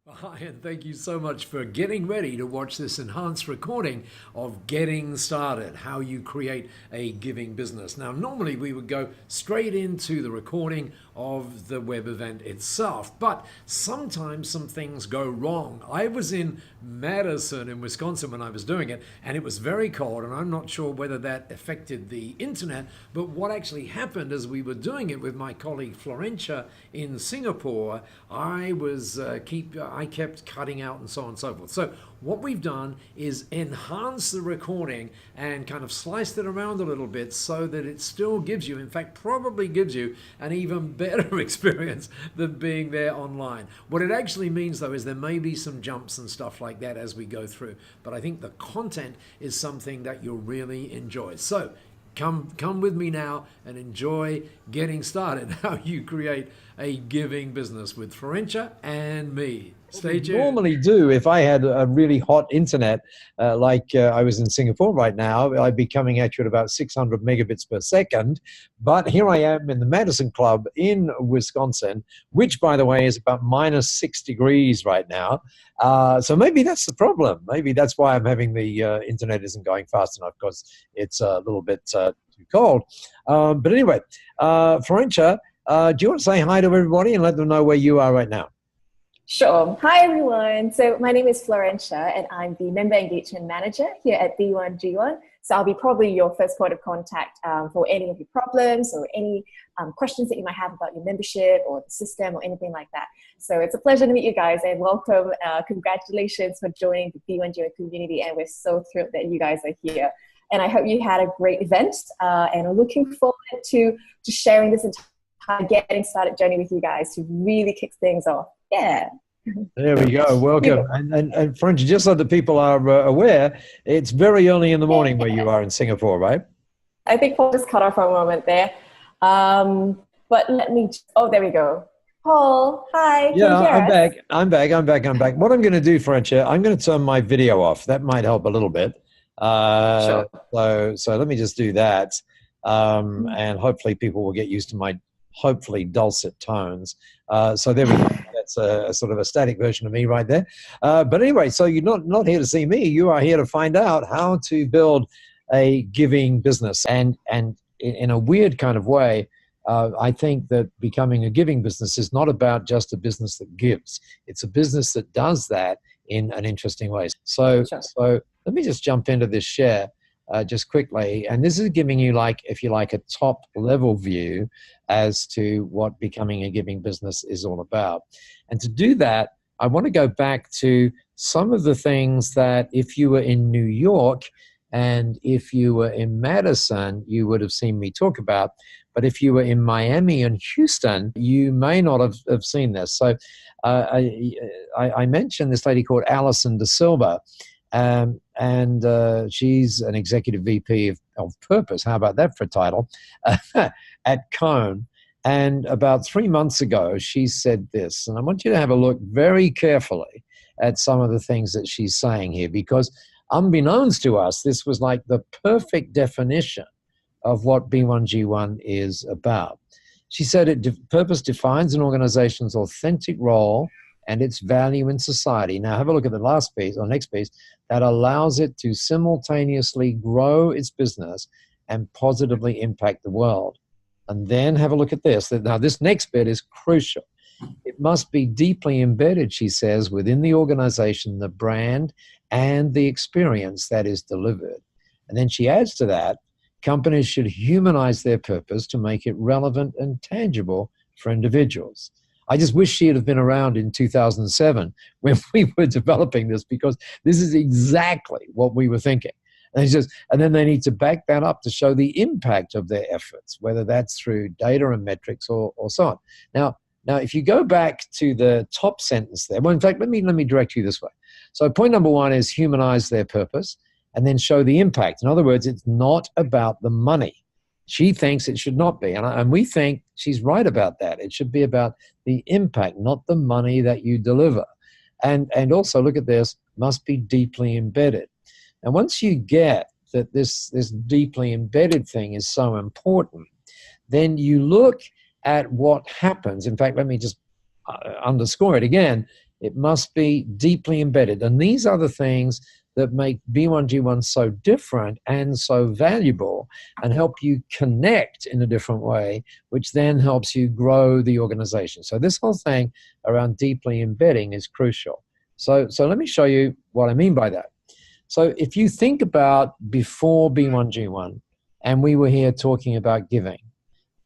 Hi, and thank you so much for getting ready to watch this enhanced recording of Getting Started, how you create a giving business. Now, normally we would go straight into the recording of the web event itself, but sometimes some things go wrong. I was in Madison in Wisconsin when I was doing it, and it was very cold, and I'm not sure whether that affected the internet, but what actually happened as we were doing it with my colleague Florencia in Singapore, I kept cutting out and so on and so forth. So what we've done is enhance the recording and kind of sliced it around a little bit so that it still gives you, in fact, probably gives you an even better experience than being there online. What it actually means though is there may be some jumps and stuff like that as we go through, but I think the content is something that you'll really enjoy. So come with me now and enjoy Getting Started, how you create a giving business with Florencia and me. Stay tuned. Normally do if I had a really hot internet like I was in Singapore right now, I'd be coming at you at about 600 megabits per second. But here I am in the Madison Club in Wisconsin, which, by the way, is about -6 degrees right now. So maybe that's the problem. Maybe that's why I'm having the internet isn't going fast enough, because it's a little bit too cold. But anyway, Florencia, do you want to say hi to everybody and let them know where you are right now? Sure. Hi, everyone. So my name is Florencia, and I'm the Member Engagement Manager here at B1G1. So I'll be probably your first point of contact for any of your problems or any questions that you might have about your membership or the system or anything like that. So it's a pleasure to meet you guys, and welcome. Congratulations for joining the B1G1 community, and we're so thrilled that you guys are here. And I hope you had a great event, and I'm looking forward to sharing this entire Getting Started journey with you guys to really kick things off. Yeah. There we go. Welcome. And Florencia, just so that people are aware, it's very early in the morning where you are in Singapore, right? I think Paul just cut off for a moment there. But let me, oh, there we go. Paul, hi. Yeah, I'm back. I'm back. What I'm going to do, Florencia, I'm going to turn my video off. That might help a little bit. Sure. So let me just do that. And hopefully people will get used to my hopefully dulcet tones. So there we go. That's a sort of a static version of me right there. But anyway, so you're not here to see me. You are here to find out how to build a giving business. And in a weird kind of way, I think that becoming a giving business is not about just a business that gives. It's a business that does that in an interesting way. So let me just jump into this share just quickly. And this is giving you, like, if you like, a top level view as to what becoming a giving business is all about. And to do that, I want to go back to some of the things that if you were in New York and if you were in Madison, you would have seen me talk about. But if you were in Miami and Houston, you may not have seen this. So I mentioned this lady called Alison De Silva. And she's an executive VP of Purpose. How about that for a title? At Cone. And about 3 months ago, she said this, and I want you to have a look very carefully at some of the things that she's saying here, because unbeknownst to us, this was like the perfect definition of what B1G1 is about. She said, purpose defines an organization's authentic role and its value in society. Now have a look at the last piece, or next piece, that allows it to simultaneously grow its business and positively impact the world. And then have a look at this. Now this next bit is crucial. It must be deeply embedded, she says, within the organization, the brand, and the experience that is delivered. And then she adds to that, companies should humanize their purpose to make it relevant and tangible for individuals. I just wish she had been around in 2007 when we were developing this, because this is exactly what we were thinking. And then they need to back that up to show the impact of their efforts, whether that's through data and metrics or so on. Now, if you go back to the top sentence there, well, in fact, let me direct you this way. So point number one is humanize their purpose and then show the impact. In other words, it's not about the money. She thinks it should not be, and we think she's right about that. It should be about the impact, not the money that you deliver. And also, look at this, must be deeply embedded. And once you get that this deeply embedded thing is so important, then you look at what happens. In fact, let me just underscore it again. It must be deeply embedded. And these are the things that make B1G1 so different and so valuable and help you connect in a different way, which then helps you grow the organization. So this whole thing around deeply embedding is crucial. So let me show you what I mean by that. So if you think about before B1G1, and we were here talking about giving,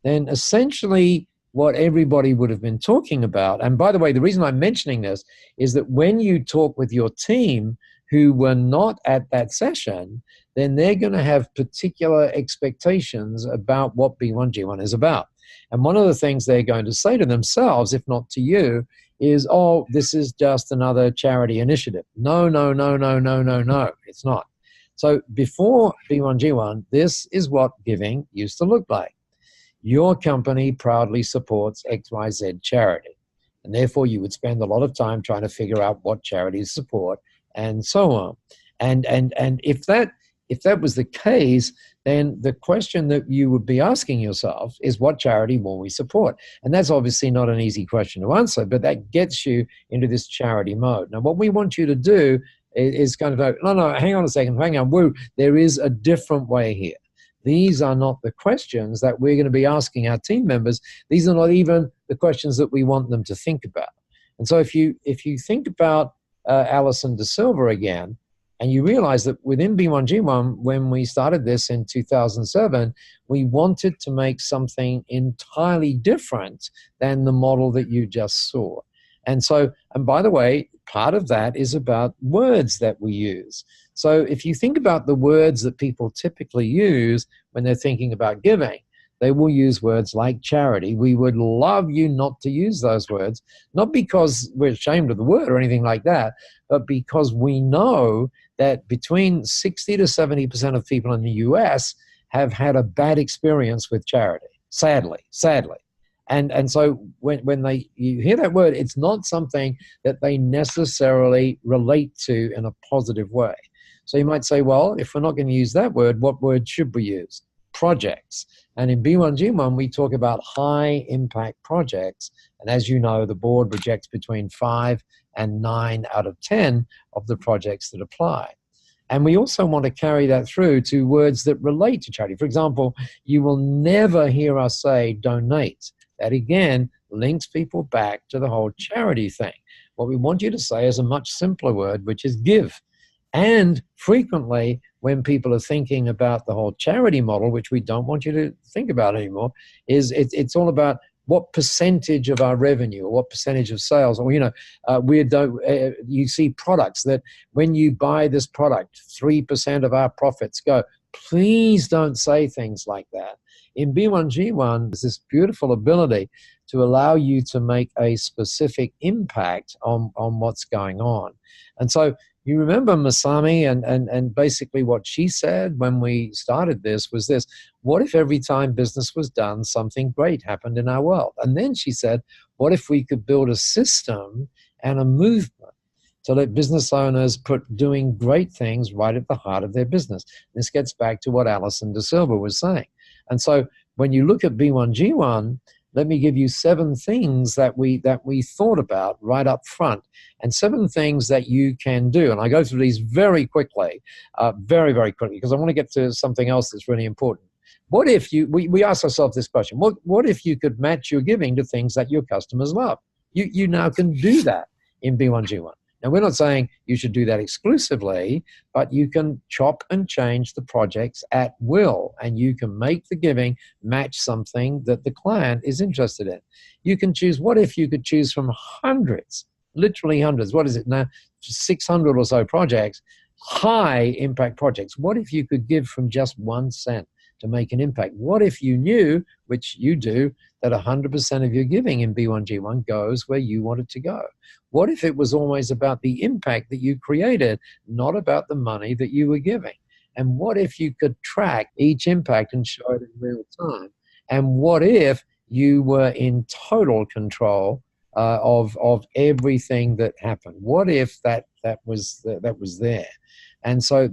then essentially what everybody would have been talking about, and by the way, the reason I'm mentioning this is that when you talk with your team who were not at that session, then they're going to have particular expectations about what B1G1 is about. And one of the things they're going to say to themselves, if not to you, is, oh, this is just another charity initiative. No, no, no, no, no, no, no, it's not. So before B1G1, this is what giving used to look like. Your company proudly supports XYZ charity. And therefore, you would spend a lot of time trying to figure out what charities support and so on. And if that was the case, then the question that you would be asking yourself is, what charity will we support? And that's obviously not an easy question to answer, but that gets you into this charity mode. Now, what we want you to do is kind of go, no, hang on a second, hang on, woo, there is a different way here. These are not the questions that we're going to be asking our team members. These are not even the questions that we want them to think about. And so if you think about Alison De Silva again, and you realize that within B1G1, when we started this in 2007, we wanted to make something entirely different than the model that you just saw. And so, and by the way, part of that is about words that we use. So if you think about the words that people typically use when they're thinking about giving, they will use words like charity. We would love you not to use those words, not because we're ashamed of the word or anything like that, but because we know that between 60 to 70% of people in the US have had a bad experience with charity, sadly. And so when you hear that word, it's not something that they necessarily relate to in a positive way. So you might say, well, if we're not going to use that word, what word should we use? Projects. And in B1G1, we talk about high impact projects. And as you know, the board rejects between 5 and 9 out of 10 of the projects that apply. And we also want to carry that through to words that relate to charity. For example, you will never hear us say donate. That again links people back to the whole charity thing. What we want you to say is a much simpler word, which is give. And frequently, when people are thinking about the whole charity model, which we don't want you to think about anymore, is it's all about what percentage of our revenue or what percentage of sales, or, you see products that when you buy this product, 3% of our profits go. Please don't say things like that. In B1G1, there's this beautiful ability to allow you to make a specific impact on what's going on. And so you remember Masami and basically what she said when we started this was this: what if every time business was done, something great happened in our world? And then she said, what if we could build a system and a movement to let business owners put doing great things right at the heart of their business? This gets back to what Alison De Silva was saying. And so when you look at B1G1, let me give you 7 things that we thought about right up front, and 7 things that you can do. And I go through these very quickly, very, very quickly, because I want to get to something else that's really important. What if we ask ourselves this question: what if you could match your giving to things that your customers love? You now can do that in B1G1. Now, we're not saying you should do that exclusively, but you can chop and change the projects at will, and you can make the giving match something that the client is interested in. You can choose. What if you could choose from hundreds, literally hundreds? What is it now? 600 or so projects, high impact projects. What if you could give from just 1 cent to make an impact? What if you knew, which you do, that 100% of your giving in B1G1 goes where you want it to go? What if it was always about the impact that you created, not about the money that you were giving? And what if you could track each impact and show it in real time? And what if you were in total control of everything that happened? What if that was there? And so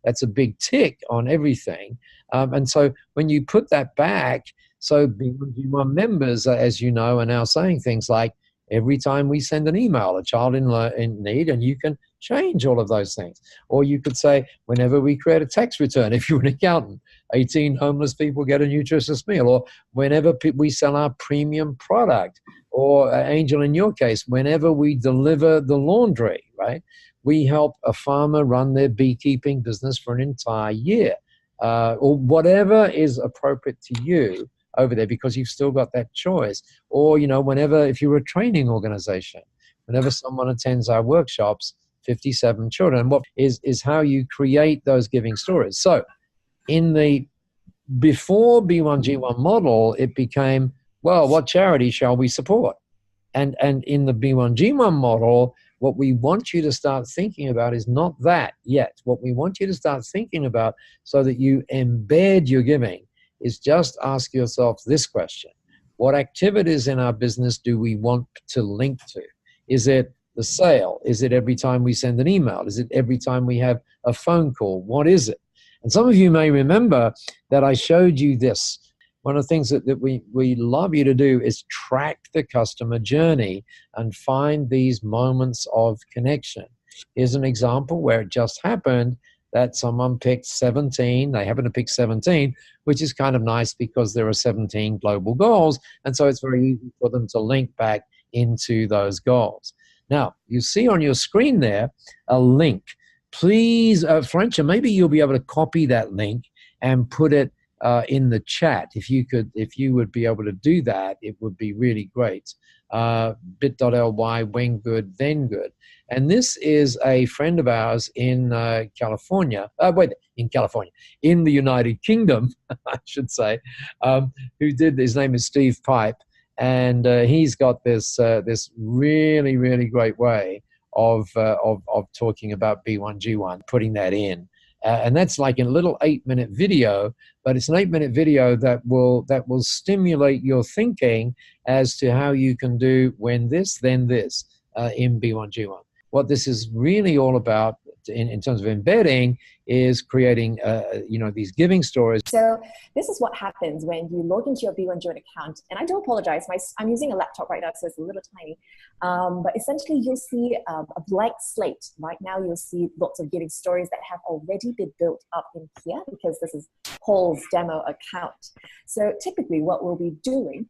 that's a big tick on everything. And so when you put that back, so B1G1 members, as you know, are now saying things like, every time we send an email, a child in need, and you can change all of those things. Or you could say, whenever we create a tax return, if you're an accountant, 18 homeless people get a nutritious meal. Or whenever we sell our premium product, or Angel, in your case, whenever we deliver the laundry, right? We help a farmer run their beekeeping business for an entire year, or whatever is appropriate to you over there, because you've still got that choice. Or, whenever, if you're a training organization, whenever someone attends our workshops, 57 children, what is how you create those giving stories. So in the before B1G1 model, it became, well, what charity shall we support? And in the B1G1 model, what we want you to start thinking about is not that yet. What we want you to start thinking about, so that you embed your giving, is just ask yourself this question: what activities in our business do we want to link to? Is it the sale? Is it every time we send an email? Is it every time we have a phone call? What is it? And some of you may remember that I showed you this. One of the things that we love you to do is track the customer journey and find these moments of connection. Here's an example where it just happened that someone picked 17. They happen to pick 17, which is kind of nice because there are 17 global goals. And so it's very easy for them to link back into those goals. Now, you see on your screen there a link. Please, Florentia, maybe you'll be able to copy that link and put it in the chat. If you would be able to do that, it would be really great. bit.ly, when good, then good. And this is a friend of ours in California, in the United Kingdom, I should say, who did, his name is Steve Pipe, and he's got this really, really great way of talking about B1G1, putting that in. And that's like a little 8-minute video, but it's an 8-minute video that will stimulate your thinking as to how you can do when this, then this in B1G1. What this is really all about in terms of embedding is creating, these giving stories. So this is what happens when you log into your B1G1 account. And I do apologize, I'm using a laptop right now, so it's a little tiny. But essentially, you'll see a blank slate. Right now, you'll see lots of giving stories that have already been built up in here, because this is Paul's demo account. So typically, what we'll be doing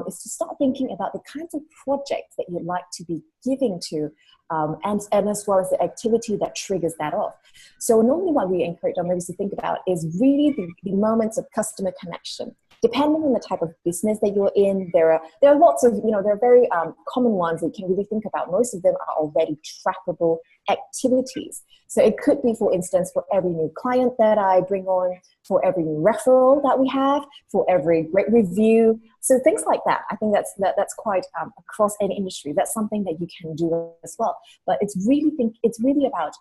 is to start thinking about the kinds of projects that you'd like to be giving to, and as well as the activity that triggers that off. So normally what we encourage our members to think about is really the moments of customer connection. Depending on the type of business that you're in, there are lots of, there are very common ones that you can really think about. Most of them are already trackable activities. So it could be, for instance, for every new client that I bring on, for every new referral that we have, for every great review. So things like that. I think that's quite across any industry. That's something that you can do as well. But it's really about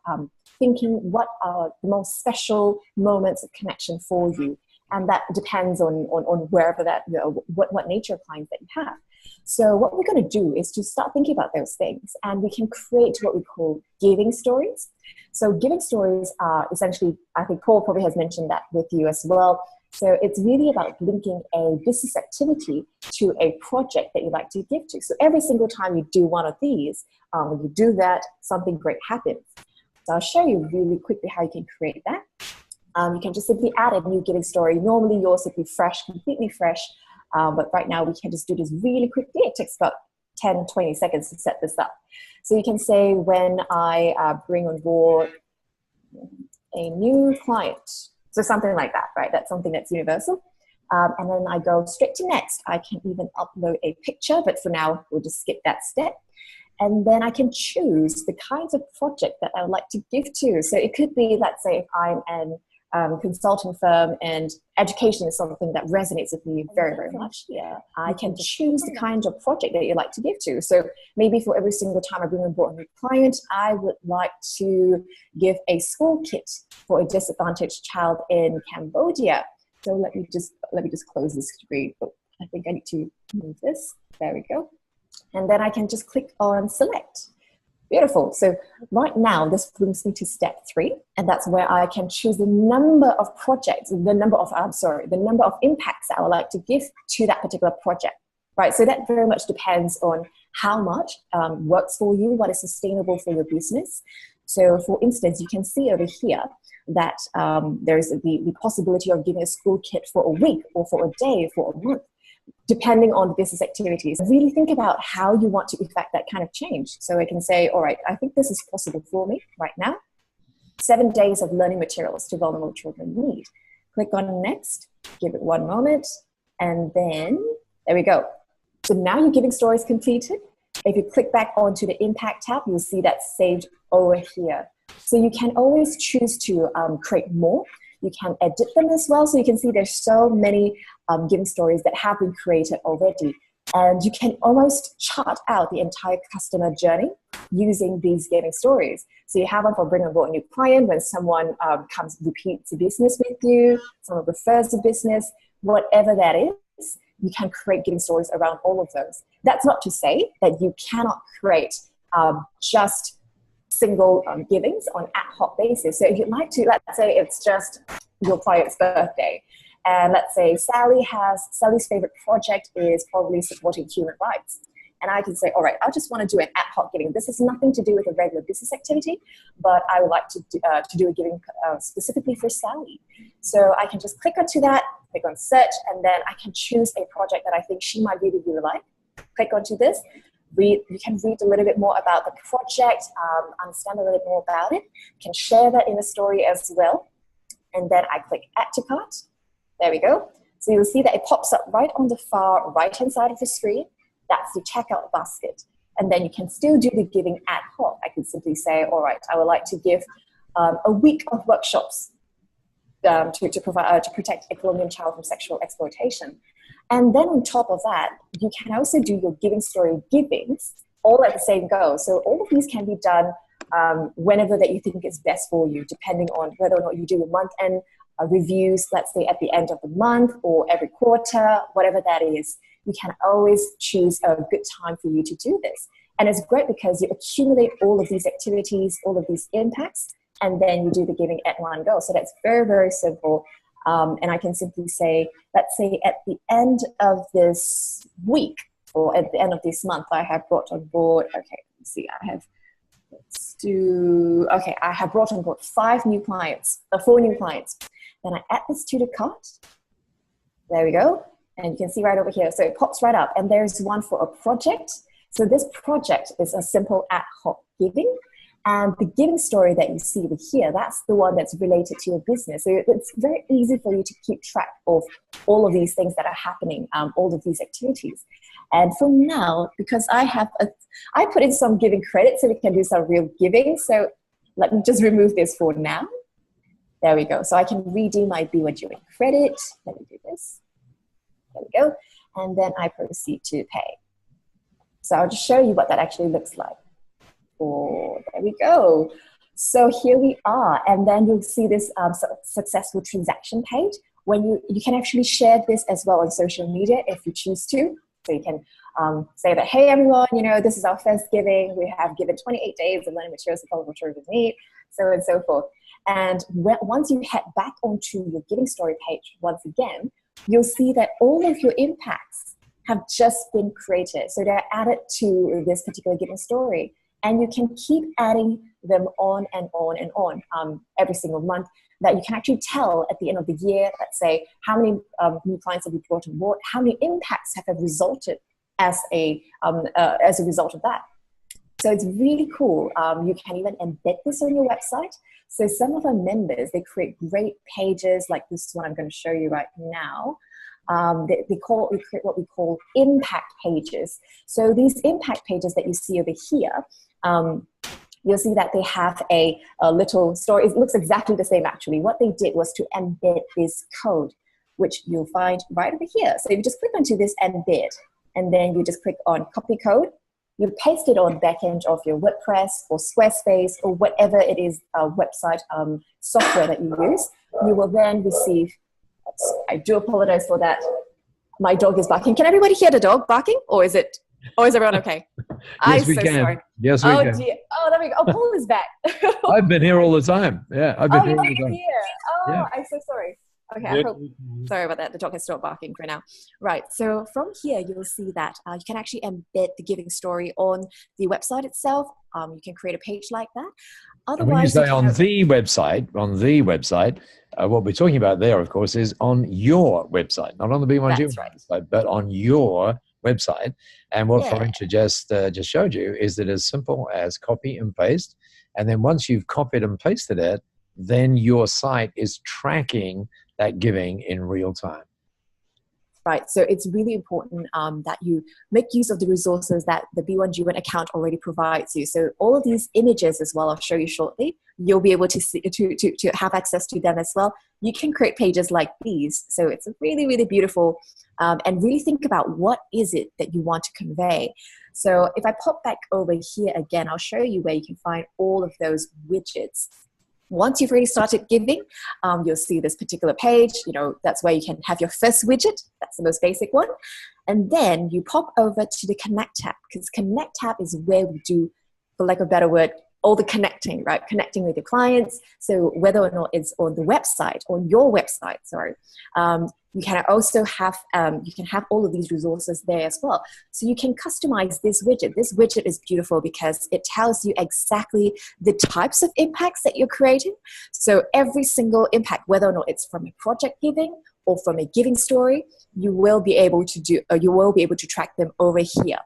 thinking what are the most special moments of connection for you. And that depends on wherever that, what nature of clients that you have. So what we're going to do is to start thinking about those things, and we can create what we call giving stories. So giving stories are essentially, I think Paul probably has mentioned that with you as well. So it's really about linking a business activity to a project that you like to give to. So every single time you do one of these, when you do that, something great happens. So I'll show you really quickly how you can create that. You can just simply add a new giving story. Normally yours would be fresh, completely fresh, but right now we can just do this really quickly. It takes about 10, 20 seconds to set this up. So you can say, when I bring on board a new client. So something like that, right? That's something that's universal. And then I go straight to next. I can even upload a picture, but for now, we'll just skip that step. And then I can choose the kinds of project that I would like to give to. So it could be, let's say, if I'm an consulting firm and education is something that resonates with me very, very much. Yeah, I can choose the kind of project that you like to give to. So maybe for every single time I bring on board a new client, I would like to give a school kit for a disadvantaged child in Cambodia. So let me just close this screen. Oh, I think I need to move this. There we go. And then I can just click on select. Beautiful. So right now, this brings me to step 3, and that's where I can choose the number of projects, the number of impacts that I would like to give to that particular project. right? So that very much depends on how much works for you, what is sustainable for your business. So for instance, you can see over here that there's the possibility of giving a school kit for a week or for a day, for a month, depending on the business activities. Really think about how you want to effect that kind of change. So I can say, all right, I think this is possible for me right now. 7 days of learning materials to vulnerable children need. Click on next, give it 1 moment, and then there we go. So now your giving story is completed. If you click back onto the impact tab, you'll see that's saved over here. So you can always choose to create more. You can edit them as well. So you can see there's so many giving stories that have been created already. And you can almost chart out the entire customer journey using these giving stories. So you have one for bring on board a new client, when someone repeats a business with you, someone refers a business, whatever that is, you can create giving stories around all of those. That's not to say that you cannot create just single givings on ad hoc basis. So if you'd like to, let's say it's just your client's birthday, and let's say Sally's favorite project is probably supporting human rights. And I can say, all right, I just want to do an ad hoc giving. This has nothing to do with a regular business activity, but I would like to do a giving specifically for Sally. So I can just click onto that, click on search, and then I can choose a project that I think she might really, really like. Click onto this. You can read a little bit more about the project, understand a little bit more about it. You can share that in a story as well. And then I click add to cart. There we go. So you'll see that it pops up right on the far right-hand side of the screen. That's the checkout basket. And then you can still do the giving ad hoc. I can simply say, all right, I would like to give a week of workshops to protect a Colombian child from sexual exploitation. And then on top of that, you can also do your giving story givings all at the same go. So all of these can be done whenever that you think is best for you, depending on whether or not you do a month-end reviews, let's say at the end of the month or every quarter, whatever that is. You can always choose a good time for you to do this. And it's great because you accumulate all of these activities, all of these impacts, and then you do the giving at one go. So that's very, very simple. And I can simply say, let's say at the end of this week or at the end of this month, I have brought on board, okay, let's see, I have brought on board 4 new clients. Then I add this to the cart. There we go. And you can see right over here. So it pops right up. And there's one for a project. So this project is a simple ad hoc giving. And the giving story that you see over here, that's the one that's related to your business. So it's very easy for you to keep track of all of these things that are happening, all of these activities. And for now, because I put in some giving credit so we can do some real giving. So let me just remove this for now. There we go. So I can redeem my Be What Doing credit. Let me do this. There we go. And then I proceed to pay. So I'll just show you what that actually looks like. Oh, there we go. So here we are. And then you'll see this successful transaction page when you can actually share this as well on social media if you choose to. So you can say that, hey, everyone, this is our first giving. We have given 28 days of learning materials to vulnerable children in need, so on and so forth. And once you head back onto your giving story page once again, you'll see that all of your impacts have just been created. So they're added to this particular giving story. And you can keep adding them on and on and on every single month, that you can actually tell at the end of the year, let's say, how many new clients have you brought on board, how many impacts have resulted as a result of that. So it's really cool. You can even embed this on your website. So some of our members, they create great pages like this one I'm going to show you right now. We create what we call impact pages. So these impact pages that you see over here, you'll see that they have a little story. It looks exactly the same actually. What they did was to embed this code, which you'll find right over here. So you just click onto this embed, and then you just click on copy code. You paste it on the back end of your WordPress or Squarespace or whatever it is website software that you use. You will then receive, I do apologize for that. My dog is barking. Can everybody hear the dog barking, or is everyone okay? Yes, we can. Sorry. Yes, we can. Dear. Oh, there we go. Oh, Paul is back. I've been here all the time. Yeah, I've been here all the time. Oh, Yeah. I'm so sorry. Okay, I hope. Sorry about that. The dog has stopped barking for now. Right. So from here, you'll see that you can actually embed the giving story on the website itself. You can create a page like that. And when you Otherwise, say on the website, what we're talking about there, of course, is on your website, not on the B1G That's right. website, but on your website. And what Yeah. Florentia just showed you is that as simple as copy and paste. And then once you've copied and pasted it, then your site is tracking that giving in real time. Right. So it's really important that you make use of the resources that the B1G1 account already provides you. So all of these images as well, I'll show you shortly, you'll be able to see, to have access to them as well. You can create pages like these. So it's really, really beautiful, and really think about what is it that you want to convey. So if I pop back over here again, I'll show you where you can find all of those widgets. Once you've already started giving, you'll see this particular page. That's where you can have your first widget. That's the most basic one. And then you pop over to the Connect tab, because Connect tab is where we do, for lack of a better word, all the connecting, right? Connecting with your clients. So whether or not it's on the website, on your website, sorry, you can also have, all of these resources there as well. So you can customize this widget. This widget is beautiful because it tells you exactly the types of impacts that you're creating. So every single impact, whether or not it's from a project giving or from a giving story, you will be able to track them over here.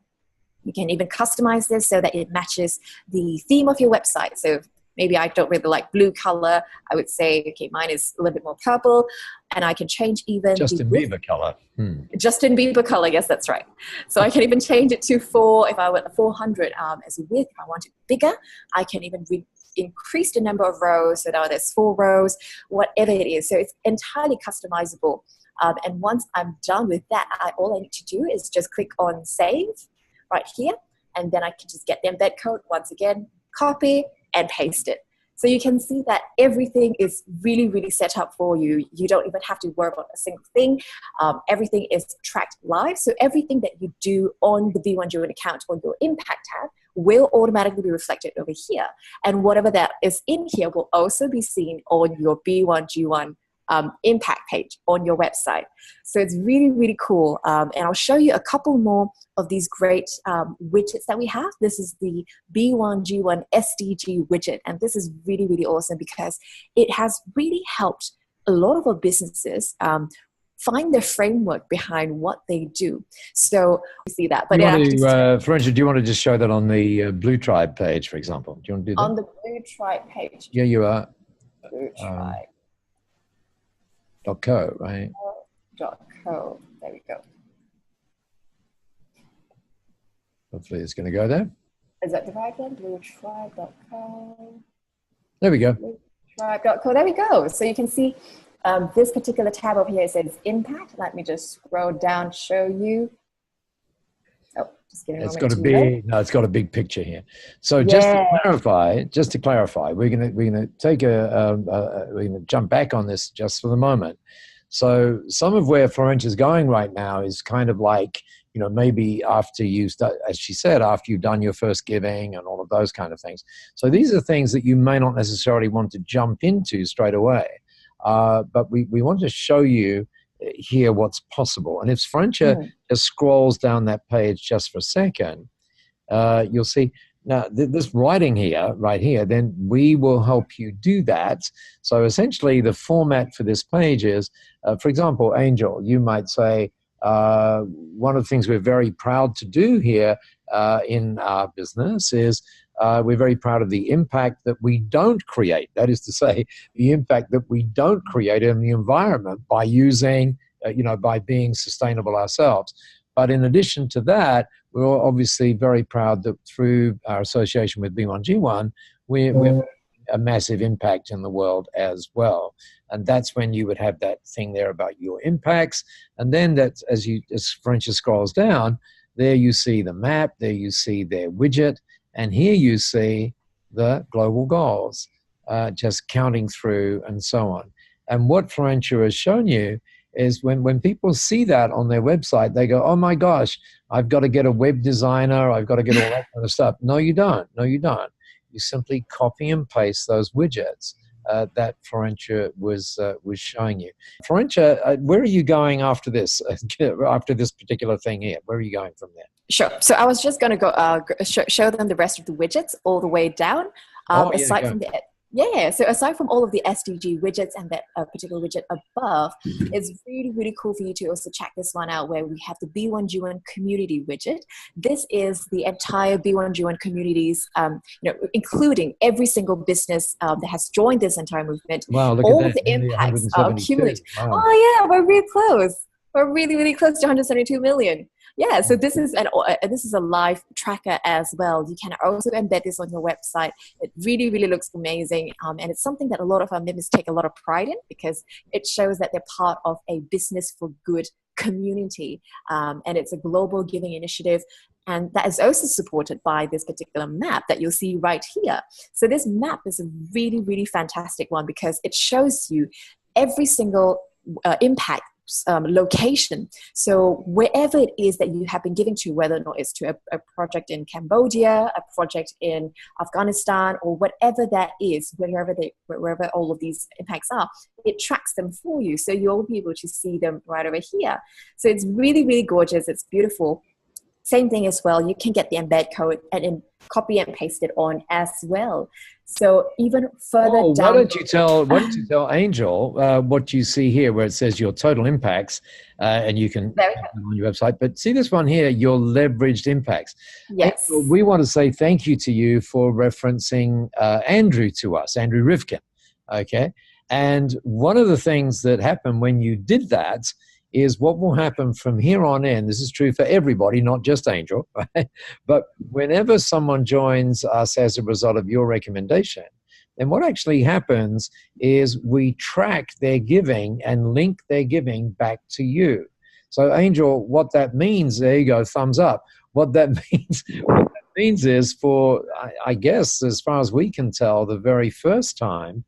You can even customize this so that it matches the theme of your website. So maybe I don't really like blue color. I would say, okay, mine is a little bit more purple, and I can change even Justin Bieber color. Justin Bieber color, yes, that's right. So I can even change it to if I want 400 as a width. If I want it bigger, I can even increase the number of rows so that there's 4 rows, whatever it is. So it's entirely customizable. And once I'm done with that, all I need to do is just click on save right here, and then I can just get the embed code once again, copy and paste it. So you can see that everything is really, really set up for you. You don't even have to worry about a single thing. Everything is tracked live. So everything that you do on the B1G1 account on your impact tab will automatically be reflected over here. And whatever that is in here will also be seen on your B1G1 impact page on your website. So it's really, really cool. And I'll show you a couple more of these great widgets that we have. This is the B1G1 SDG widget. And this is really, really awesome because it has really helped a lot of our businesses find the framework behind what they do. So you see that. But Florentia, do you want to just show that on the Blue Tribe page, for example? Do you want to do that? On the Blue Tribe page. Yeah, you are. Blue Tribe. .co, right? .co. There we go. Hopefully it's going to go there. Is that the right one? Bluetribe.co. There we go. Bluetribe.co. There we go. So you can see this particular tab over here says impact. Let me just scroll down, show you. Oh, just getting it's got a big picture here. So just to clarify, we're gonna take we're gonna jump back on this just for the moment. So some of where Florentia's going right now is kind of like, maybe after as she said, after you've done your first giving and all of those kind of things. So these are things that you may not necessarily want to jump into straight away, but we want to show you here what's possible. And if Florentia just scrolls down that page just for a second, you'll see now this writing here, right here, then we will help you do that. So essentially the format for this page is, for example, Angel, you might say, one of the things we're very proud to do here in our business is we're very proud of the impact that we don't create. That is to say, the impact that we don't create in the environment by using, by being sustainable ourselves. But in addition to that, we're obviously very proud that through our association with B1G1, we're making a massive impact in the world as well. And that's when you would have that thing there about your impacts. And then that's, as Florentia scrolls down, there you see the map, there you see their widget, and here you see the global goals, just counting through and so on. And what Florentia has shown you is when people see that on their website, they go, oh my gosh, I've got to get a web designer, I've got to get all that kind of stuff. No, you don't. No, you don't. You simply copy and paste those widgets, that Florentia was showing you. Florentia, where are you going after this? After this particular thing here, where are you going from there? Sure. So I was just going to go show them the rest of the widgets all the way down. Aside from so aside from all of the SDG widgets and that particular widget above, it's really, really cool for you to also check this one out, where we have the B1G1 community widget. This is the entire B1G1 communities, including every single business that has joined this entire movement. Wow, look all at of that. the impacts are accumulated. Wow. Oh yeah, we're really close. We're really, really close to 172 million. Yeah, so this is a live tracker as well. You can also embed this on your website. It really, really looks amazing, and it's something that a lot of our members take a lot of pride in, because it shows that they're part of a business for good community, and it's a global giving initiative, and that is also supported by this particular map that you'll see right here. So this map is a really, really fantastic one, because it shows you every single impact location. So wherever it is that you have been giving to, whether or not it's to a project in Cambodia, a project in Afghanistan, or whatever that is, wherever all of these impacts are, it tracks them for you. So you'll be able to see them right over here. So it's really, really gorgeous. It's beautiful. Same thing as well. You can get the embed code and then copy and paste it on as well. So even further down. Why don't you tell Angel what you see here, where it says your total impacts, and you can put it on your website. But see this one here, your leveraged impacts. Yes. Angel, we want to say thank you to you for referencing Andrew to us, Andrew Rivkin. Okay. And one of the things that happened when you did that is what will happen from here on in. This is true for everybody, not just Angel, right? But whenever someone joins us as a result of your recommendation, then what actually happens is we track their giving and link their giving back to you. So Angel, what that means, there you go, thumbs up. What that means is, for, I guess, as far as we can tell, the very first time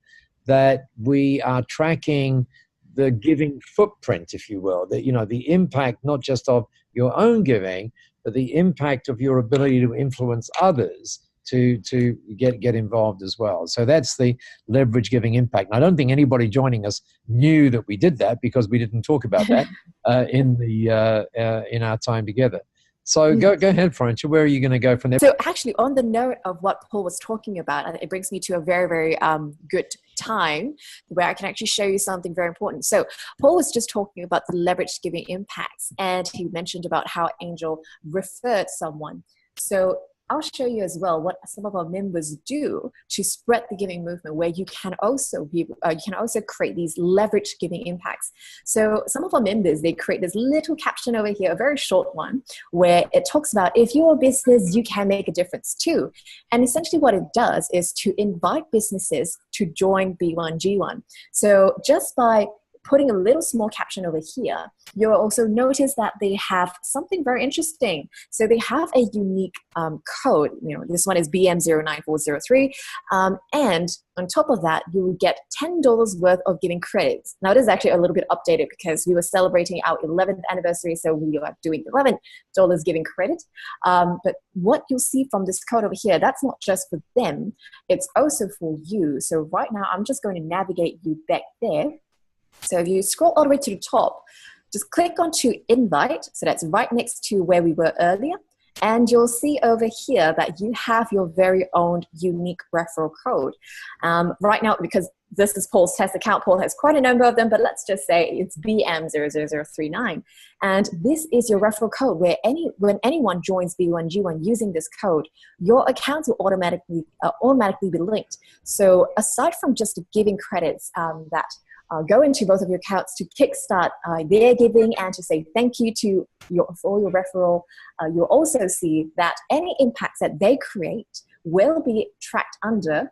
that we are tracking the giving footprint, if you will, that, the impact not just of your own giving, but the impact of your ability to influence others to get involved as well. So that's the leverage giving impact. And I don't think anybody joining us knew that we did that, because we didn't talk about that in our time together. So go ahead, Florentia. Where are you going to go from there? So actually, on the note of what Paul was talking about, it brings me to a very, very good time where I can actually show you something very important. So Paul was just talking about the leverage giving impacts, and he mentioned about how Angel referred someone. So I'll show you as well what some of our members do to spread the giving movement, where you can also create these leverage giving impacts. So some of our members, they create this little caption over here, a very short one, where it talks about, if you're a business, you can make a difference too. And essentially what it does is to invite businesses to join B1G1. So just by putting a little small caption over here, you'll also notice that they have something very interesting. So they have a unique code. This one is BM09403. And on top of that, you will get $10 worth of giving credits. Now, it is actually a little bit updated, because we were celebrating our 11th anniversary, so we are doing $11 giving credit. But what you'll see from this code over here, that's not just for them, it's also for you. So right now, I'm just going to navigate you back there. So if you scroll all the way to the top, just click onto invite. So that's right next to where we were earlier. And you'll see over here that you have your very own unique referral code. Right now, because this is Paul's test account, Paul has quite a number of them, but let's just say it's BM00039. And this is your referral code, where when anyone joins B1G1 using this code, your accounts will automatically be linked. So aside from just giving credits that go into both of your accounts to kickstart their giving and to say thank you for your referral, you'll also see that any impacts that they create will be tracked under,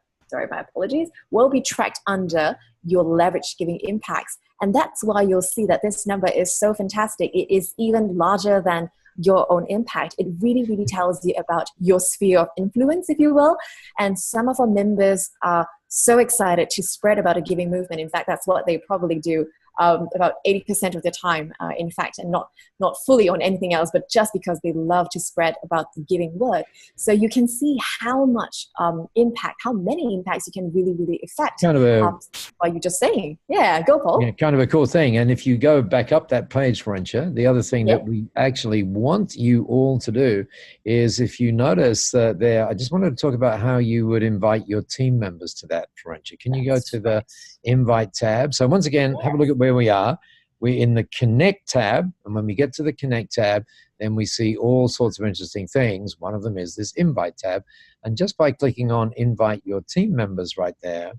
will be tracked under your leverage giving impacts. And that's why you'll see that this number is so fantastic. It is even larger than your own impact. It really, really tells you about your sphere of influence, if you will. And some of our members are so excited to spread about a giving movement. In fact, that's what they probably do about 80% of their time, in fact, and not fully on anything else, but just because they love to spread about the giving word. So you can see how much impact, how many impacts you can really, really affect. Kind of what you're just saying. Yeah, go Paul. Yeah, kind of a cool thing. And if you go back up that page, Florentia, the other thing that we actually want you all to do is, if you notice there, I just wanted to talk about how you would invite your team members to that, Florentia. Can you go to the invite tab? So once again, have a look at where we are. We're in the Connect tab. And when we get to the Connect tab, then we see all sorts of interesting things. One of them is this invite tab. And just by clicking on invite your team members right there,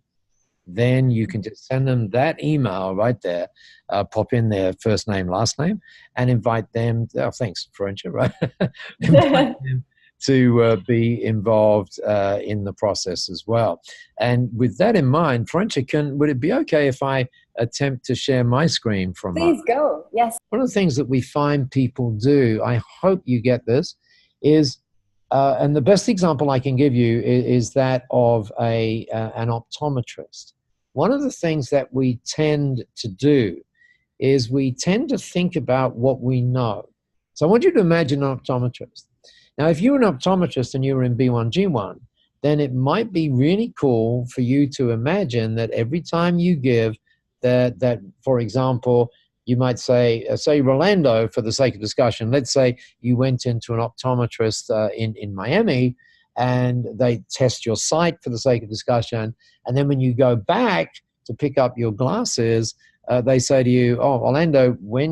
then you can just send them that email right there, pop in their first name, last name, and invite them, oh, thanks, Florentia, right? Invite them to be involved in the process as well. And with that in mind, Florentia, would it be okay if I attempt to share my screen from Please go, yes. One of the things that we find people do, I hope you get this, is and the best example I can give you is that of an optometrist. One of the things that we tend to do is we tend to think about what we know. So I want you to imagine an optometrist. Now, if you're an optometrist and you're in B1G1, then it might be really cool for you to imagine that every time you give that for example, you might say Rolando, for the sake of discussion, let's say you went into an optometrist in Miami, and they test your sight for the sake of discussion. And then when you go back to pick up your glasses, they say to you, "Oh, Orlando, we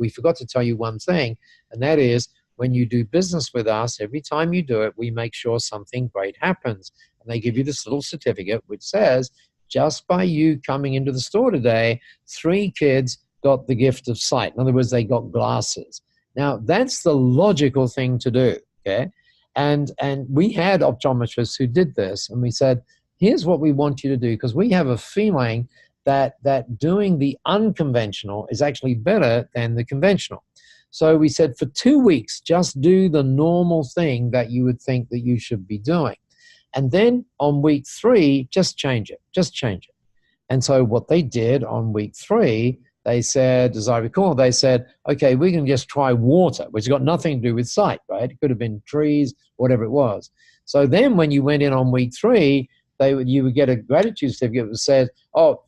forgot to tell you one thing, and that is when you do business with us, every time you do it, we make sure something great happens." And they give you this little certificate which says, just by you coming into the store today, 3 kids got the gift of sight. In other words, they got glasses. Now, that's the logical thing to do, okay? And we had optometrists who did this, and we said, here's what we want you to do, because we have a feeling that doing the unconventional is actually better than the conventional. So we said, for 2 weeks, just do the normal thing that you would think that you should be doing. And then on week 3, just change it. And so what they did on week 3, they said, as I recall, they said, okay, we can just try water, which has got nothing to do with sight, right? It could have been trees, whatever it was. So then when you went in on week 3, you would get a gratitude certificate that said, oh,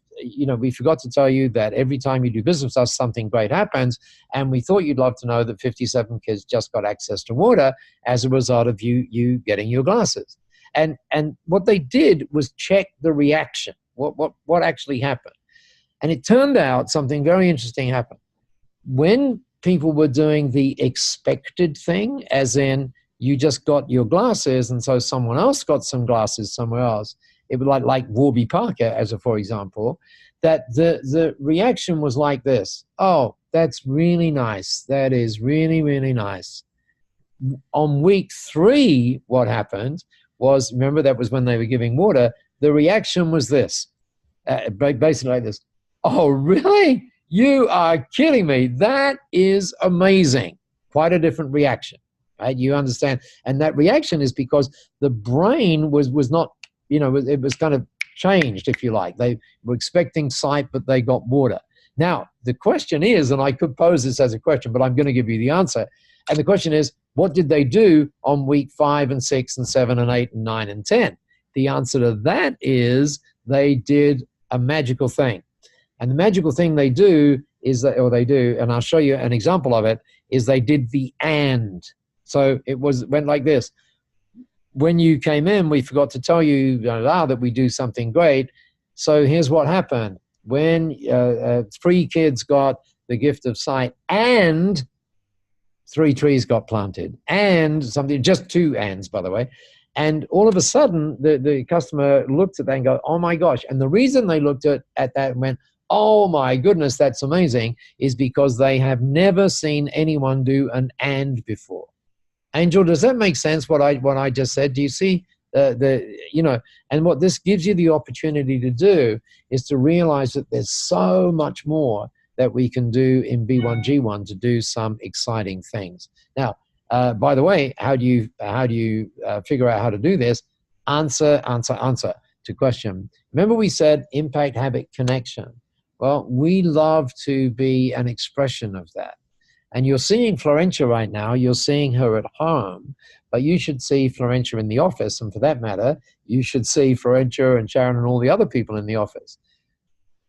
we forgot to tell you that every time you do business with us, something great happens. And we thought you'd love to know that 57 kids just got access to water as a result of you getting your glasses. And what they did was check the reaction, what actually happened. And it turned out something very interesting happened. When people were doing the expected thing, as in you just got your glasses and so someone else got some glasses somewhere else, it was like Warby Parker, as a for example, that the reaction was like this: oh, that's really nice. That is really, really nice. On week 3, what happened was, remember, that was when they were giving water, the reaction was this, basically like this: oh, really? You are kidding me. That is amazing. Quite a different reaction, right? You understand? And that reaction is because the brain was not, it was kind of changed, if you like. They were expecting sight, but they got water. Now, the question is, and I could pose this as a question, but I'm going to give you the answer. And the question is, what did they do on week 5 and 6 and 7 and 8 and 9 and 10? The answer to that is they did a magical thing. And the magical thing they do is that, and I'll show you an example of it, is they did the and. So it went like this. When you came in, we forgot to tell you that we do something great. So here's what happened. When 3 kids got the gift of sight and 3 trees got planted, and something, just 2 ands, by the way. And all of a sudden, the customer looked at that and go, oh my gosh. And the reason they looked at that and went, oh my goodness, that's amazing, is because they have never seen anyone do an and before. Angel, does that make sense, what I just said? Do you see and what this gives you the opportunity to do is to realize that there's so much more that we can do in B1G1 to do some exciting things. Now, by the way, how do you figure out how to do this? Answer to question. Remember we said impact, habit, connection. Well, we love to be an expression of that. And you're seeing Florentia right now, you're seeing her at home, but you should see Florentia in the office. And for that matter, you should see Florentia and Sharon and all the other people in the office.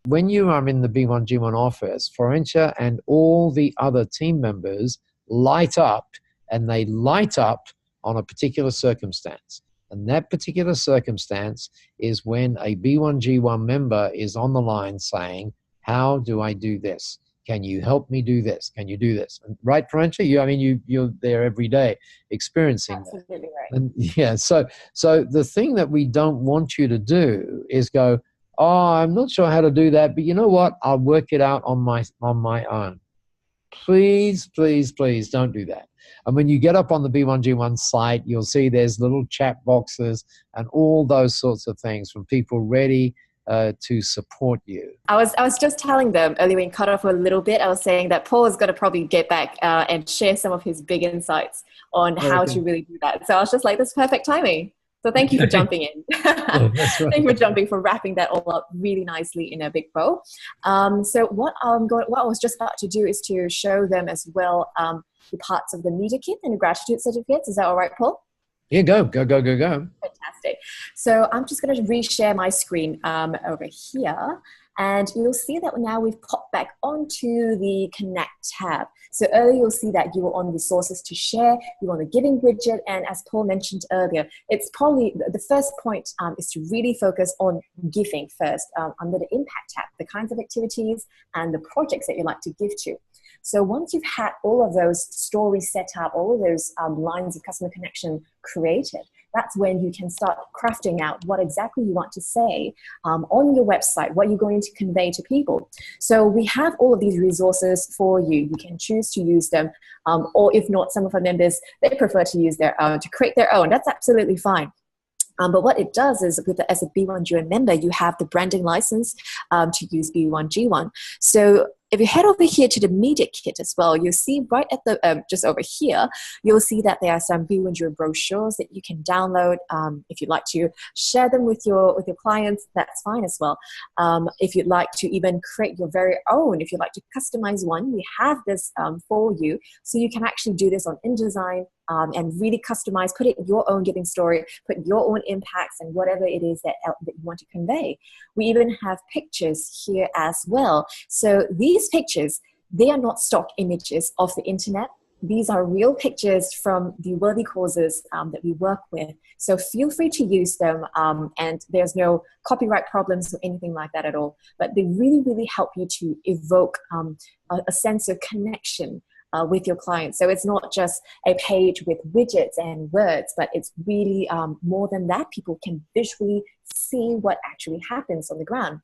When you are in the B1G1 office, Florentia and all the other team members light up, and they light up on a particular circumstance. And that particular circumstance is when a B1G1 member is on the line saying, how do I do this? Can you help me do this? Can you do this? And right, Florentia? You're there every day experiencing Absolutely that. right. And yeah, so the thing that we don't want you to do is go, oh, I'm not sure how to do that, but you know what? I'll work it out on my own. Please, please, please don't do that. And when you get up on the B1G1 site, you'll see there's little chat boxes and all those sorts of things from people ready to support you. I was just telling them earlier when cut off a little bit, I was saying that Paul is going to probably get back and share some of his big insights on how to really do that. So I was just like, that's perfect timing. So thank you for jumping in. That's right. Thank you for wrapping that all up really nicely in a big bow. So what I was just about to do is to show them as well the parts of the media kit and the gratitude certificates. Is that all right, Paul? Yeah, go. Fantastic. So I'm just going to reshare my screen over here. And you'll see that now we've popped back onto the Connect tab. So earlier you'll see that you were on resources to share, you were on the giving widget, and as Paul mentioned earlier, it's probably the first point is to really focus on giving first under the impact tab, the kinds of activities and the projects that you like to give to. So once you've had all of those stories set up, all of those lines of customer connection created, that's when you can start crafting out what exactly you want to say on your website, what you're going to convey to people. So we have all of these resources for you. You can choose to use them, or if not, some of our members, they prefer to use their own, to create their own. That's absolutely fine. But what it does is, as a B1G1 member, you have the branding license to use B1G1. So if you head over here to the media kit as well, you'll see right at the just over here, you'll see that there are some B1G1 brochures that you can download. If you'd like to share them with your clients, that's fine as well. If you'd like to even create your very own, if you'd like to customize one, we have this for you. So you can actually do this on InDesign and really customize, put it in your own giving story, put your own impacts and whatever it is that you want to convey. We even have pictures here as well. So these pictures, they are not stock images of the internet. These are real pictures from the worthy causes that we work with. So feel free to use them, and there's no copyright problems or anything like that at all. But they really, really help you to evoke a sense of connection with your clients. So it's not just a page with widgets and words, but it's really more than that. People can visually see what actually happens on the ground.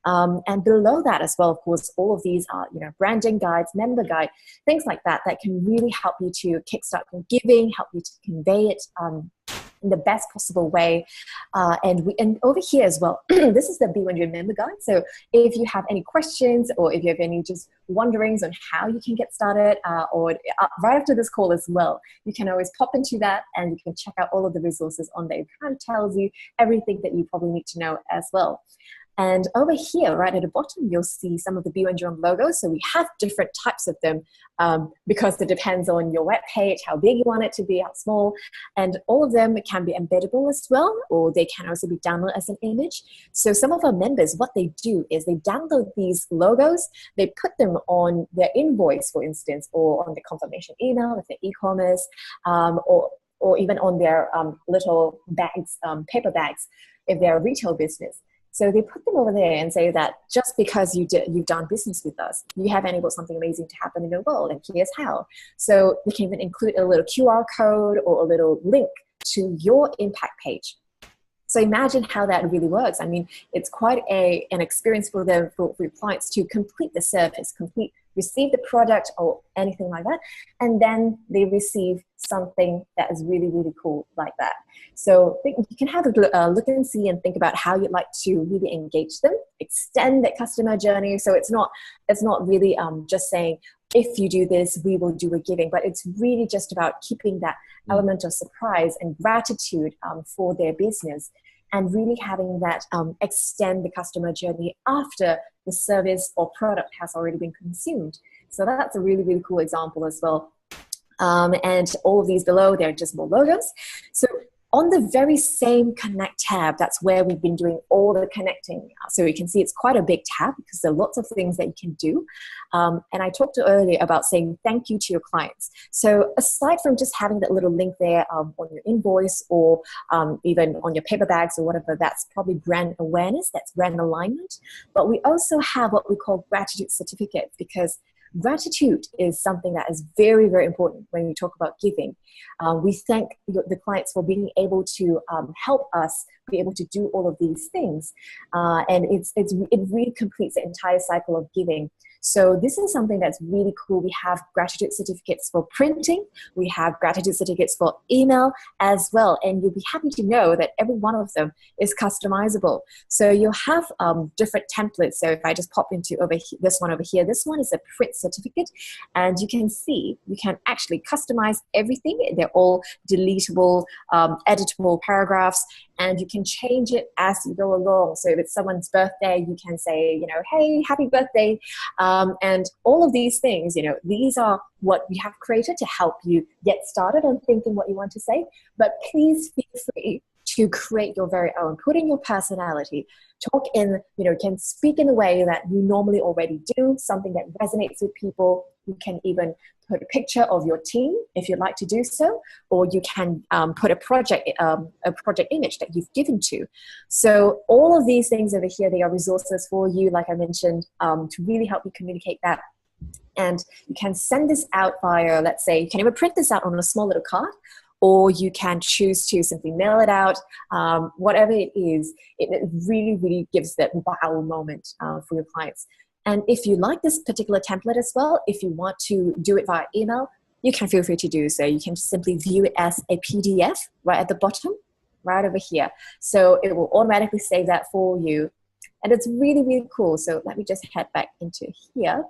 And below that as well, of course, all of these are, branding guides, member guide, things like that, that can really help you to kickstart your giving, help you to convey it in the best possible way. And over here as well, this is the B1G member guide. So if you have any questions or if you have any just wonderings on how you can get started, or right after this call as well, you can always pop into that and you can check out all of the resources on there. It kind of tells you everything that you probably need to know as well. And over here, right at the bottom, you'll see some of the B1G logos. So we have different types of them because it depends on your web page, how big you want it to be, how small. And all of them can be embeddable as well, or they can also be downloaded as an image. So some of our members, what they do is they download these logos, they put them on their invoice, for instance, or on the confirmation email if they're e-commerce, or even on their little bags, paper bags, if they're a retail business. So they put them over there and say that just because you've done business with us, you have enabled something amazing to happen in the world, and here's how. So they can even include a little QR code or a little link to your impact page. So imagine how that really works. I mean, it's quite an experience for them, for your clients to complete the service, receive the product or anything like that, and then they receive something that is really, really cool like that. So you can have a look and see and think about how you'd like to really engage them, extend that customer journey. So it's not really just saying, if you do this, we will do a giving, but it's really just about keeping that element of surprise and gratitude for their business. and really having that extend the customer journey after the service or product has already been consumed. So that's a really, really cool example as well. And all of these below, they're just more logos. So on the very same Connect tab, that's where we've been doing all the connecting. So you can see it's quite a big tab because there are lots of things that you can do. And I talked earlier about saying thank you to your clients. So aside from just having that little link there on your invoice or even on your paper bags or whatever, that's probably brand awareness, that's brand alignment. But we also have what we call gratitude certificates, because gratitude is something that is very, very important when we talk about giving. We thank the clients for being able to help us be able to do all of these things. And it really completes the entire cycle of giving. So this is something that's really cool. We have gratitude certificates for printing. We have gratitude certificates for email as well. And you'll be happy to know that every one of them is customizable. So you'll have different templates. So if I just pop into this one over here, this one is a print certificate. And you can see, you can actually customize everything. They're all deletable, editable paragraphs. And you can change it as you go along. So if it's someone's birthday, you can say, hey, happy birthday. And all of these things, these are what we have created to help you get started on thinking what you want to say. But please feel free to create your very own, put in your personality, talk in, can speak in a way that you normally already do, something that resonates with people. You can even put a picture of your team if you'd like to do so, or you can put a project image that you've given to. So all of these things over here, they are resources for you, like I mentioned, to really help you communicate that. And you can send this out via, let's say, you can even print this out on a small little card, or you can choose to simply mail it out. Whatever it is, it really, really gives that wow moment for your clients. And if you like this particular template as well, if you want to do it via email, you can feel free to do so. You can simply view it as a PDF right at the bottom, right over here. So it will automatically save that for you. And it's really, really cool. So let me just head back into here,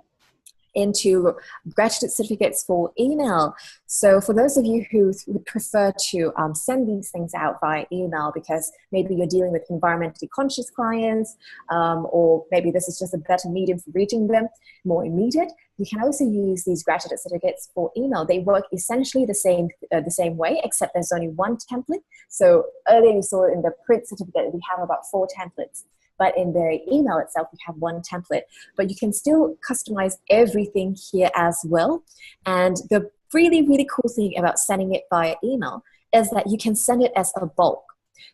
into gratitude certificates for email. So for those of you who would prefer to send these things out via email because maybe you're dealing with environmentally conscious clients, or maybe this is just a better medium for reaching them, more immediate, you can also use these gratitude certificates for email. They work essentially the same way, except there's only one template. So earlier you saw in the print certificate, we have about 4 templates. But in the email itself, we have one template. But you can still customize everything here as well. And the really, really cool thing about sending it via email is that you can send it as a bulk.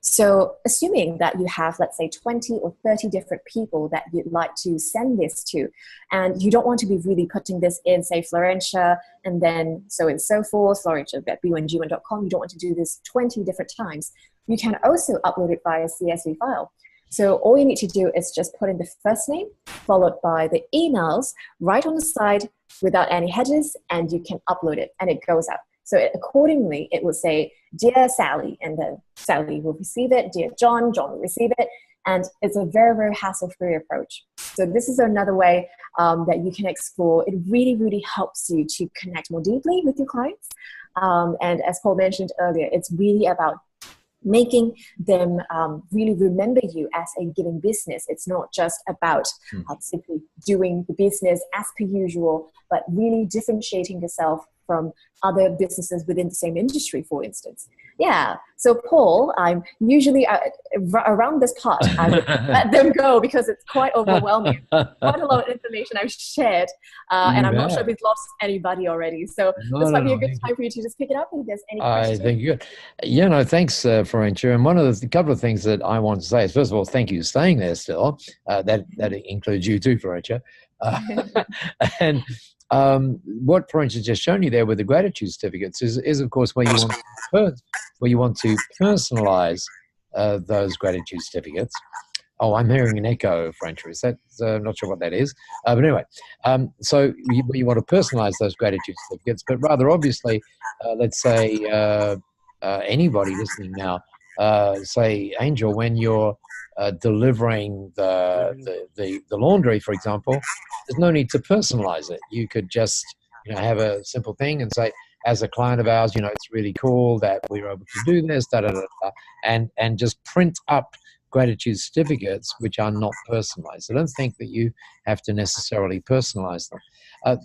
So assuming that you have, let's say, 20 or 30 different people that you'd like to send this to, and you don't want to be really putting this in, say, Florentia, and then so and so forth, florentia@b1g1.com, you don't want to do this 20 different times. You can also upload it via CSV file. So all you need to do is just put in the first name, followed by the emails right on the side without any headers, and you can upload it, and it goes out. So accordingly, it will say, Dear Sally, and then Sally will receive it. Dear John, John will receive it. And it's a very, very hassle-free approach. So this is another way that you can explore. It really, really helps you to connect more deeply with your clients. And as Paul mentioned earlier, it's really about making them really remember you as a giving business. It's not just about simply doing the business as per usual, but really differentiating yourself from other businesses within the same industry, for instance. Yeah. So Paul, I'm usually around this part, I would let them go because it's quite overwhelming. Quite a lot of information I've shared, and I'm not sure if we've lost anybody already. So this might be a good time for you to just pick it up if there's any questions. I think you're good. Yeah, no, thanks, Florentia. And one of the couple of things that I want to say is, first of all, thank you for staying there still. That includes you too, Florentia. And what Florentia just shown you there with the gratitude certificates is of course where you want to personalize those gratitude certificates. Oh, I'm hearing an echo, Florentia. Is that? I'm not sure what that is. But anyway, so you want to personalize those gratitude certificates, but rather obviously, let's say anybody listening now, say Angel, when you're delivering the laundry, for example, there's no need to personalize it. You could just have a simple thing and say, as a client of ours, it's really cool that we were able to do this, and just print up gratitude certificates which are not personalized. I don't think that you have to necessarily personalize them.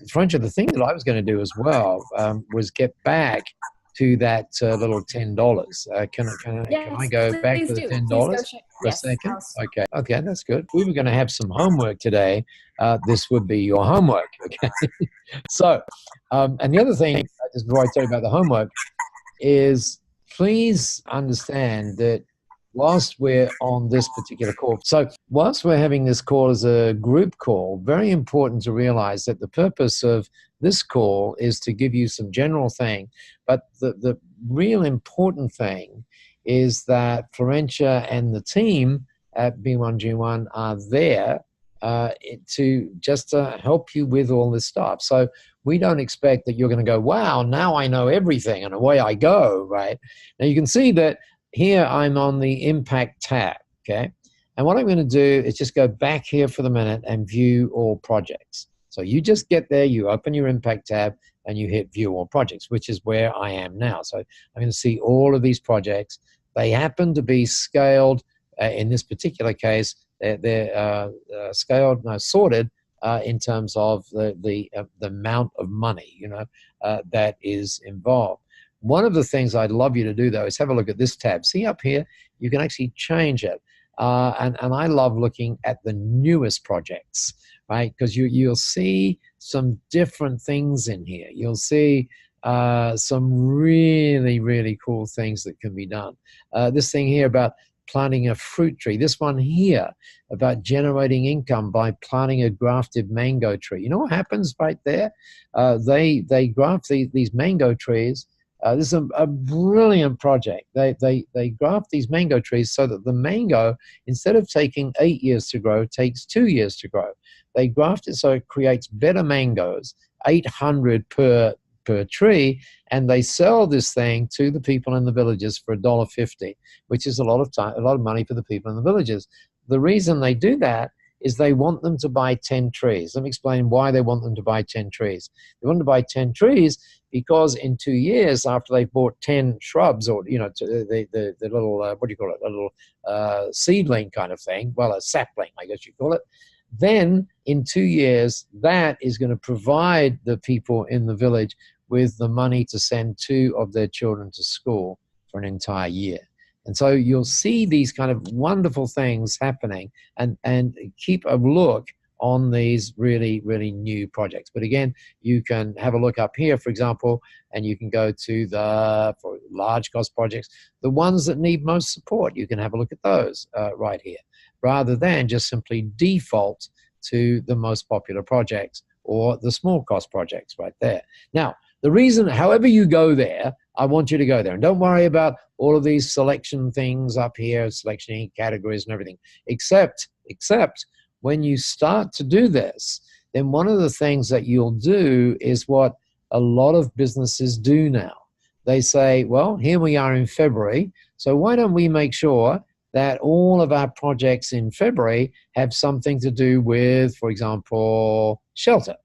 Francia, the thing that I was going to do as well was get back to that little $10. Can I go back to the $10 for a second? Okay, that's good. We were going to have some homework today. This would be your homework. Okay. So, and the other thing, just before I tell you about the homework, is please understand that whilst we're on this particular call, so whilst we're having this call as a group call, very important to realize that the purpose of this call is to give you some general thing, but the real important thing is that Florencia and the team at B1G1 are there to just help you with all this stuff. So we don't expect that you're going to go, wow, now I know everything, and away I go, right? Now you can see that here I'm on the Impact tab, okay? And what I'm going to do is just go back here for the minute and view all projects. So you just get there, you open your Impact tab, and you hit View All Projects, which is where I am now. So I'm going to see all of these projects. They happen to be scaled, in this particular case, they're scaled, no, sorted in terms of the amount of money, that is involved. One of the things I'd love you to do, though, is have a look at this tab. See up here, you can actually change it. And I love looking at the newest projects, right? Because you'll see some different things in here. You'll see some really, really cool things that can be done. This thing here about planting a fruit tree. This one here about generating income by planting a grafted mango tree. You know what happens right there? They graft these mango trees. This is a brilliant project. They graft these mango trees so that the mango, instead of taking 8 years to grow, takes 2 years to grow. They graft it so it creates better mangoes, 800 per tree, and they sell this thing to the people in the villages for $1.50, which is a lot of money for the people in the villages. The reason they do that is they want them to buy 10 trees. Let me explain why they want them to buy 10 trees. They want to buy 10 trees because in 2 years, after they've bought 10 shrubs, or the little what do you call it, a little seedling kind of thing, well, a sapling, I guess you call it. Then in 2 years, that is going to provide the people in the village with the money to send 2 of their children to school for an entire year. And so you'll see these kind of wonderful things happening, and keep a look on these really, really new projects. But again, you can have a look up here, for example, and you can go to for large cost projects, the ones that need most support. You can have a look at those right here, rather than just simply default to the most popular projects or the small cost projects right there. Now, the reason, however you go there, I want you to go there. And don't worry about all of these selection things up here, selection categories and everything, except when you start to do this, then one of the things that you'll do is what a lot of businesses do now. They say, well, here we are in February, so why don't we make sure that all of our projects in February have something to do with, for example, shelter.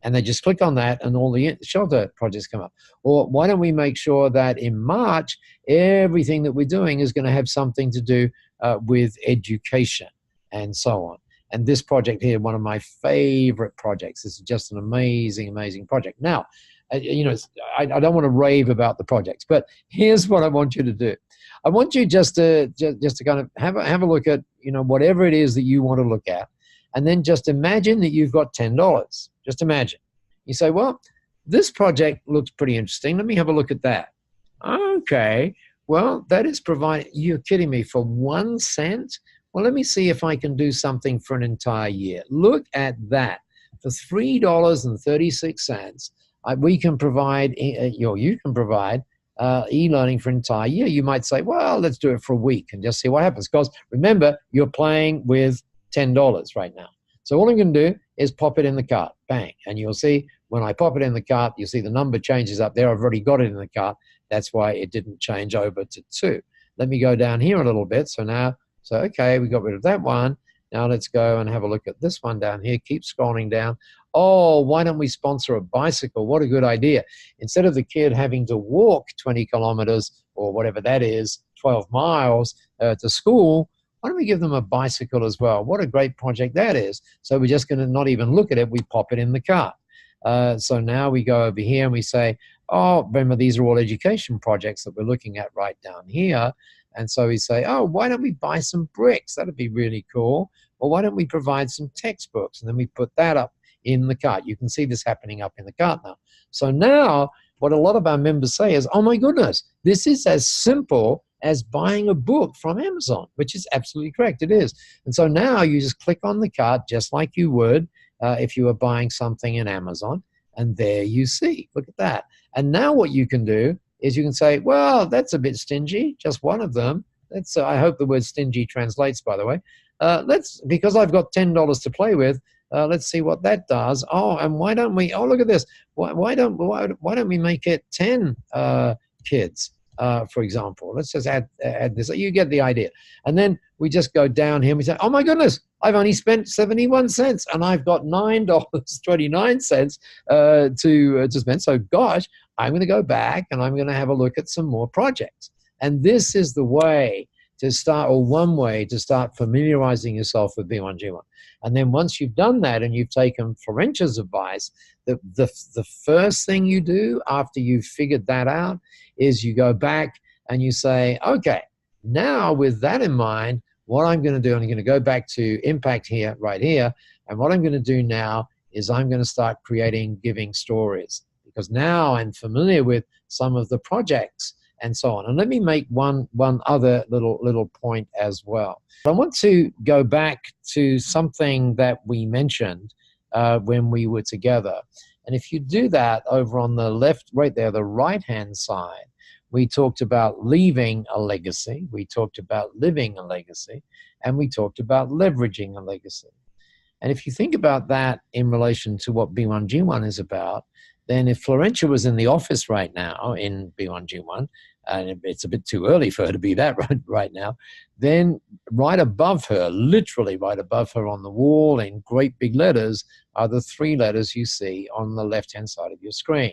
And they just click on that and all the shelter projects come up. Or why don't we make sure that in March, everything that we're doing is going to have something to do with education and so on. And this project here, one of my favorite projects. This is just an amazing, amazing project. Now, I don't want to rave about the projects, but here's what I want you to do. I want you just to kind of have a look at, whatever it is that you want to look at. And then just imagine that you've got $10. Just imagine. You say, well, this project looks pretty interesting. Let me have a look at that. Okay. Well, that is providing, you're kidding me, for 1 cent? Well, let me see if I can do something for an entire year. Look at that. For $3.36, we can provide, you can provide e-learning for an entire year. You might say, well, let's do it for a week and just see what happens. Because remember, you're playing with $10 right now. So all I'm going to do is pop it in the cart, bang. And you'll see when I pop it in the cart, you'll see the number changes up there. I've already got it in the cart. That's why it didn't change over to 2. Let me go down here a little bit. So now, okay, we got rid of that one. Now let's go and have a look at this one down here. Keep scrolling down. Oh, why don't we sponsor a bicycle? What a good idea. Instead of the kid having to walk 20 kilometers or whatever that is, 12 miles to school, why don't we give them a bicycle as well? What a great project that is. So we're just going to not even look at it. We pop it in the cart. So now we go over here and we say, oh, remember, these are all education projects that we're looking at right down here. And so we say, oh, why don't we buy some bricks? That'd be really cool. Or why don't we provide some textbooks? And then we put that up in the cart. You can see this happening up in the cart now. So now what a lot of our members say is, oh my goodness, this is as simple as buying a book from Amazon, which is absolutely correct. It is. And so now you just click on the cart just like you would if you were buying something in Amazon. And there you see, look at that. And now what you can do is you can say, well, that's a bit stingy, just one of them. That's, I hope the word stingy translates, by the way. Because I've got $10 to play with, let's see what that does. Oh, and why don't we, oh, look at this. Why don't we make it 10 kids, for example? Let's just add this. You get the idea. And then we just go down here and we say, oh my goodness, I've only spent 71 cents and I've got $9.29 to spend. So gosh, I'm going to go back and I'm going to have a look at some more projects. And this is the way to start, or one way to start familiarizing yourself with B1G1. And then once you've done that and you've taken Florencia's advice, the first thing you do after you've figured that out is you go back and you say, okay, now with that in mind, what I'm going to do, I'm going to go back to impact here, right here. And what I'm going to do now is I'm going to start creating giving stories, because now I'm familiar with some of the projects and so on. And let me make one other little point as well. I want to go back to something that we mentioned when we were together. And if you do that over on the left, right there, the right-hand side, we talked about leaving a legacy, we talked about living a legacy, and we talked about leveraging a legacy. And if you think about that in relation to what B1G1 is about, then if Florencia was in the office right now in B1G1, and it's a bit too early for her to be that right now, then right above her, literally right above her on the wall in great big letters, are the 3 letters you see on the left-hand side of your screen.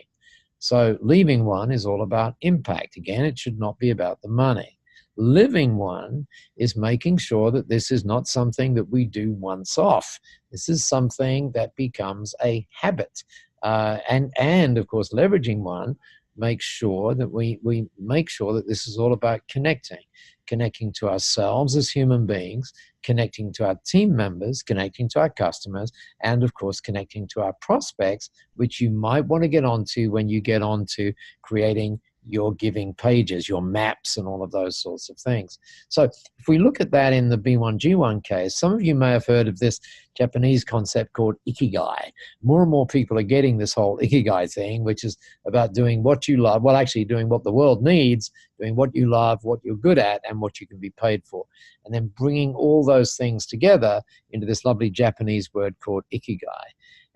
So leaving one is all about impact. Again, it should not be about the money. Living one is making sure that this is not something that we do once off. This is something that becomes a habit. And of course, leveraging one makes sure that we make sure that this is all about connecting to ourselves as human beings, connecting to our team members, connecting to our customers, and of course, connecting to our prospects, which you might want to get onto when you get onto creating your giving pages, your maps, and all of those sorts of things. So if we look at that in the B1G1 case, some of you may have heard of this Japanese concept called ikigai. More and more people are getting this whole ikigai thing, which is about doing what you love, well, actually doing what the world needs, doing what you love, what you're good at, and what you can be paid for. And then bringing all those things together into this lovely Japanese word called ikigai.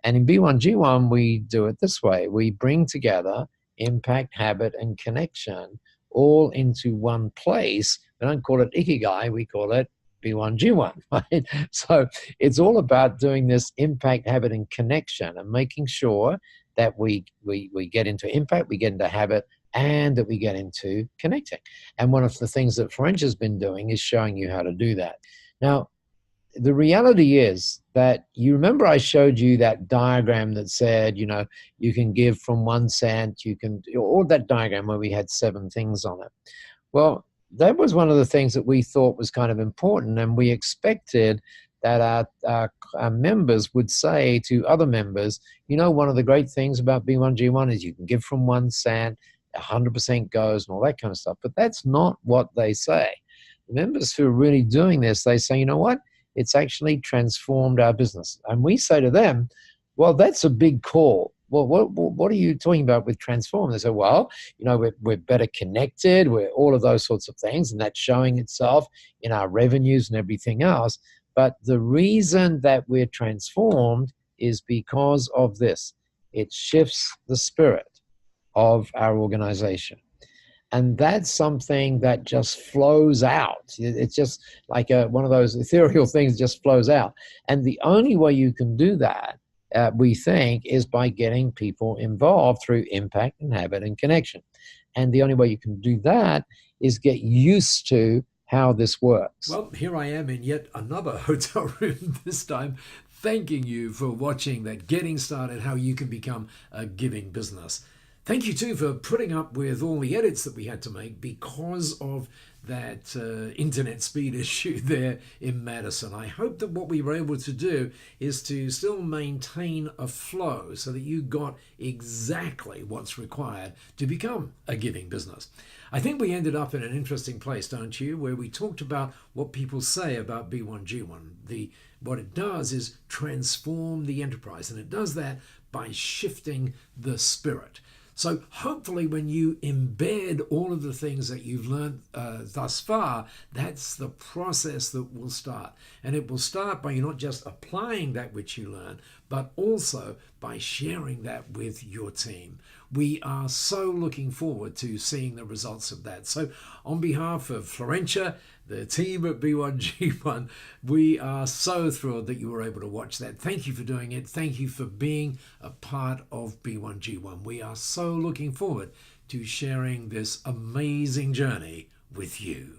And in B1G1, we do it this way. We bring together impact, habit, and connection all into one place. We don't call it ikigai, we call it B1G1, right? So it's all about doing this impact, habit, and connection, and making sure that we get into impact, we get into habit, and that we get into connecting. And one of the things that Florencia's been doing is showing you how to do that. Now, the reality is that you remember I showed you that diagram that said, you know, you can give from 1 cent, you can, or that diagram where we had 7 things on it. Well, that was one of the things that we thought was kind of important, and we expected that our members would say to other members, you know, one of the great things about B1G1 is you can give from 1 cent, 100% goes, and all that kind of stuff. But that's not what they say. The members who are really doing this, they say, you know what? It's actually transformed our business. And we say to them, well, that's a big call. Well, what are you talking about with transform? They say, well, you know, we're better connected, we're all of those sorts of things, and that's showing itself in our revenues and everything else. But the reason that we're transformed is because of this. It shifts the spirit of our organization. And that's something that just flows out. It's just like one of those ethereal things just flows out. And the only way you can do that, we think, is by getting people involved through impact and habit and connection. And the only way you can do that is get used to how this works. Well, here I am in yet another hotel room this time, thanking you for watching that Getting Started, How You Can Become a Giving Business. Thank you too for putting up with all the edits that we had to make because of that internet speed issue there in Madison. I hope that what we were able to do is to still maintain a flow so that you got exactly what's required to become a giving business. I think we ended up in an interesting place, don't you, where we talked about what people say about B1G1. What it does is transform the enterprise, and it does that by shifting the spirit. So hopefully when you embed all of the things that you've learned thus far, that's the process that will start. And it will start by you not just applying that which you learn, but also by sharing that with your team. We are so looking forward to seeing the results of that. So on behalf of Florencia, the team at B1G1, we are so thrilled that you were able to watch that. Thank you for doing it. Thank you for being a part of B1G1. We are so looking forward to sharing this amazing journey with you.